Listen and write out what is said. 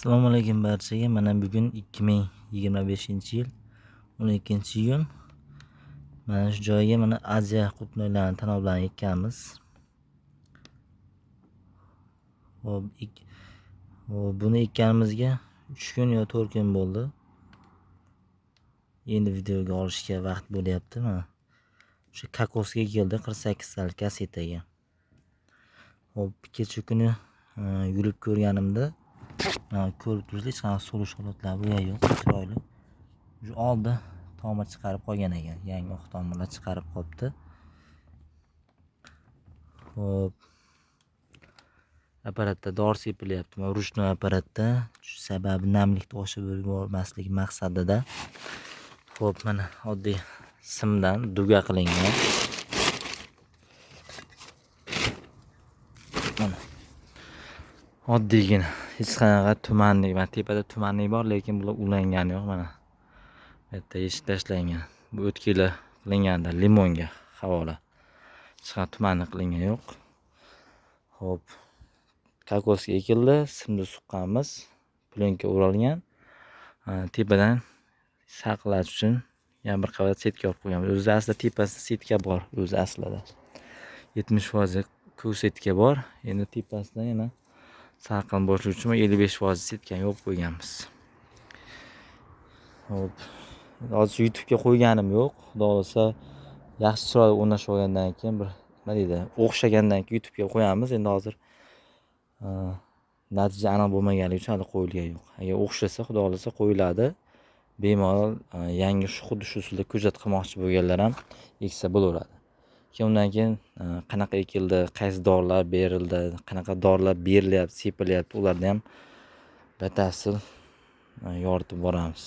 Assalomu alaykum barchaga. Mana bugun 2025-yil 12-iyun. Mana shu joyga mana Aziya qutnoylarini tanoblarini ekkanmiz. Hop, buni ekkanimizga 3 kun yo 4 kun bo'ldi. Endi videoga olishga vaqt bo'lyapti. Mana shu kokosga keldi 48 talik kasetaga. Hop, kecha kuni yurib ko'rganimda ko'rib turibsiz, hech qanaqa so'lish holatlari bu yo'q, chiroyli. Shu oldi tomir chiqarib qolgan ekan, yangi oq tomirlar chiqarib qolibdi. Hop, apparatda dori sepilyapti, ruchnoy apparatda. Sababi namlikni oshib yubormaslik maqsadida. Hop, mana oddiy simdan duga qilingan. Mana oddiygina, hech qanaqa tumanlik, mana tepada tumanlik bor, lekin bular ulangani yo'q. Mana bu yerda yechib tashlangan. Bu o'tkila qilinganda limonga havola. Hech qanaqa tumanlik qilingan yo'q. Hop, kokosga ekildi, simni suqqanmiz, plyonka o'ralgan. Tepadan saqlash uchun yana bir qavat setka olib qo'yganmiz. O'zi aslida tepasida setka bor, o'zi aslida 70% ko'k setka bor. Endi tepasidan yana salqin bo'lishi uchun 55% setkani yopib qo'yganmiz. Hop, hozir YouTube'ga qo'yganim yo'q. Xudo xolasa yaxshi chiroyli o'rnashib olgandan keyin bir nima deydi, o'xshagandan keyin YouTube'ga qo'yamiz. Endi hozir natija aniq bo'lmaganligi uchun hali qo'yilgan yo'q. Agar o'xshasa, xudo xolasa qo'yiladi. Bemalol yangi xuddi shu usulda ko'chat qilmoqchi bo'lganlar ham eksa bo'laveradi. Undan keyin qanaqa ekildi, qaysi dorilar berildi, qanaqa dorilar berilyapti, sepilyapti, ularni ham batafsil yoritib boramiz.